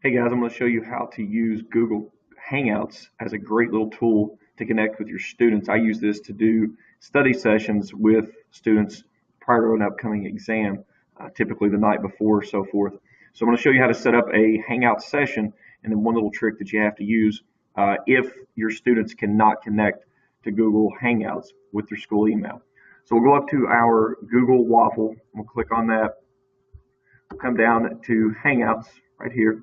Hey guys, I'm going to show you how to use Google Hangouts as a great little tool to connect with your students. I use this to do study sessions with students prior to an upcoming exam, typically the night before, so forth. So I'm going to show you how to set up a Hangout session, and then one little trick that you have to use if your students cannot connect to Google Hangouts with their school email. So we'll go up to our Google Waffle, we'll click on that, we'll come down to Hangouts right here.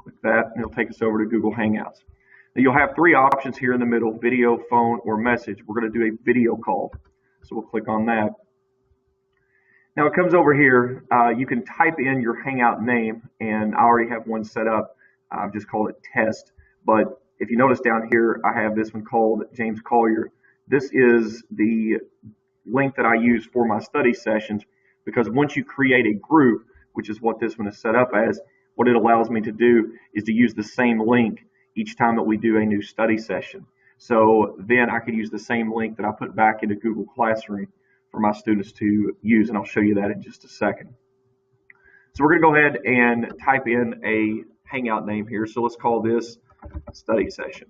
Click that, and it'll take us over to Google Hangouts. Now you'll have three options here in the middle: video, phone, or message. We're going to do a video call, so we'll click on that. Now it comes over here. You can type in your Hangout name, and I already have one set up. I've just called it Test. But if you notice down here, I have this one called James Collier. This is the link that I use for my study sessions, because once you create a group, which is what this one is set up as, what it allows me to do is to use the same link each time that we do a new study session. So then I could use the same link that I put back into Google Classroom for my students to use, and I'll show you that in just a second. So we're going to go ahead and type in a Hangout name here. So let's call this study session,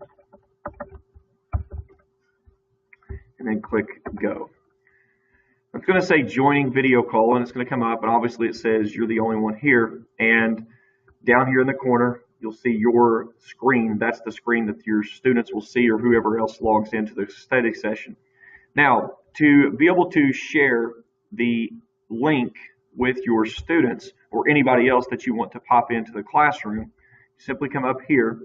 and then click go. It's going to say joining video call, and it's going to come up, and obviously it says you're the only one here. And down here in the corner, you'll see your screen. That's the screen that your students will see, or whoever else logs into the study session. Now, to be able to share the link with your students or anybody else that you want to pop into the classroom, simply come up here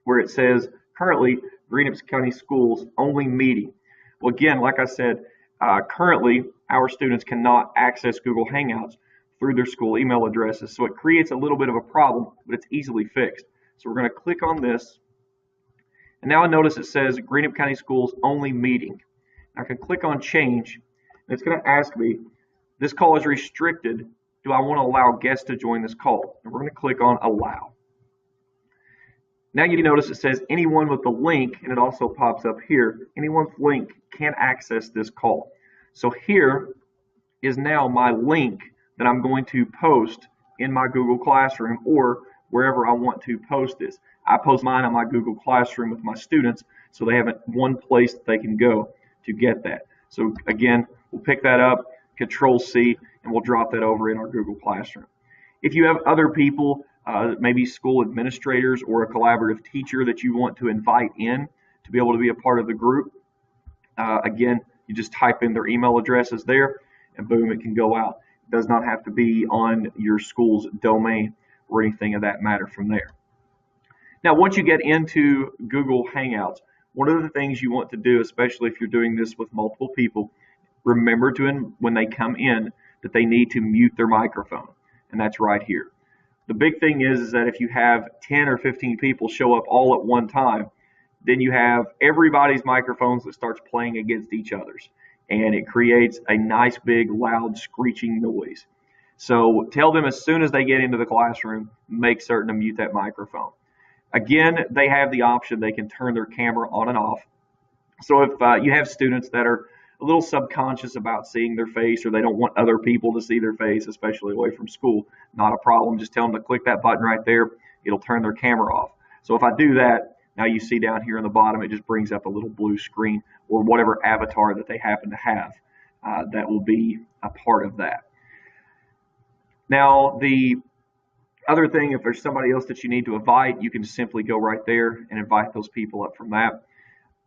where it says currently Greenup County Schools only meeting. Well, again, like I said, currently our students cannot access Google Hangouts through their school email addresses, so it creates a little bit of a problem, but it's easily fixed. So we're going to click on this, and now I notice it says Greenup County Schools only meeting. I can click on change, and it's going to ask me, this call is restricted. Do I want to allow guests to join this call? And we're going to click on allow. Now you notice it says anyone with the link, and it also pops up here, anyone with link can access this call. So here is now my link that I'm going to post in my Google Classroom or wherever I want to post this. I post mine on my Google Classroom with my students, so they have one place that they can go to get that. So again, we'll pick that up, Control-C, and we'll drop that over in our Google Classroom. If you have other people, maybe school administrators or a collaborative teacher that you want to invite in to be able to be a part of the group, again, you just type in their email addresses there, and boom, it can go out. It does not have to be on your school's domain or anything of that matter from there. Now, once you get into Google Hangouts, one of the things you want to do, especially if you're doing this with multiple people, remember to, when they come in, that they need to mute their microphone, and that's right here. The big thing is that if you have 10 or 15 people show up all at one time, then you have everybody's microphones that starts playing against each other's, and it creates a nice big loud screeching noise. So tell them as soon as they get into the classroom, make certain to mute that microphone. Again, they have the option, they can turn their camera on and off. So if you have students that are a little subconscious about seeing their face, or they don't want other people to see their face, especially away from school, not a problem. Just tell them to click that button right there. It'll turn their camera off. So if I do that, now you see down here in the bottom, it just brings up a little blue screen, or whatever avatar that they happen to have that will be a part of that. Now, the other thing, if there's somebody else that you need to invite, you can simply go right there and invite those people up from that.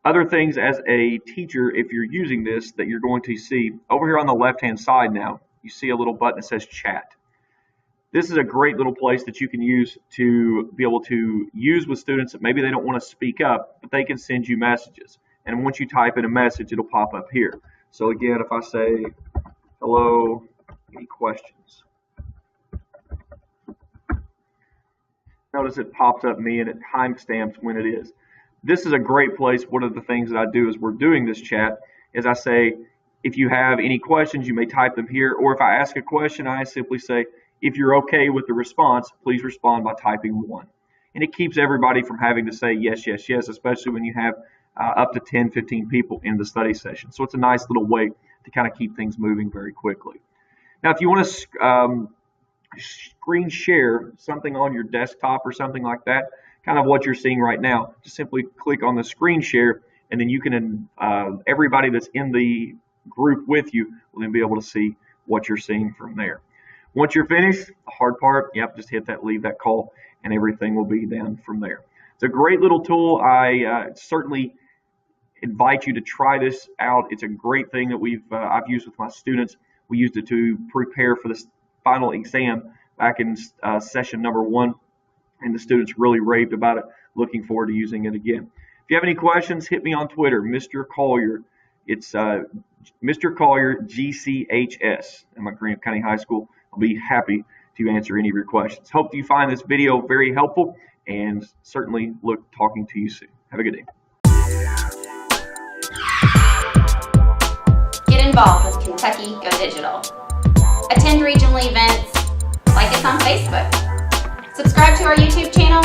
Other things as a teacher, if you're using this, that you're going to see over here on the left-hand side now, you see a little button that says chat. This is a great little place that you can use to be able to use with students that maybe they don't want to speak up, but they can send you messages. And once you type in a message, it'll pop up here. So again, if I say, hello, any questions? Notice it pops up me and it timestamps when it is. This is a great place. One of the things that I do as we're doing this chat is I say, if you have any questions, you may type them here. Or if I ask a question, I simply say, if you're okay with the response, please respond by typing 1. And it keeps everybody from having to say yes, yes, yes, especially when you have up to 10, 15 people in the study session. So it's a nice little way to kind of keep things moving very quickly. Now, if you want to screen share something on your desktop or something like that, kind of what you're seeing right now, just simply click on the screen share, and then you can, everybody that's in the group with you will then be able to see what you're seeing from there. Once you're finished, the hard part, just hit that leave that call, and everything will be done from there. It's a great little tool. I certainly invite you to try this out. It's a great thing that I've used with my students. We used it to prepare for this final exam back in session number 1, and the students really raved about it. Looking forward to using it again. If you have any questions, hit me on Twitter, Mr. Collier. It's Mr. Collier GCHS at Montgomery County High School. I'll be happy to answer any of your questions. Hope you find this video very helpful, and certainly look talking to you soon. Have a good day. Get involved with Kentucky Go Digital. Attend regional events, like us on Facebook. Subscribe to our YouTube channel,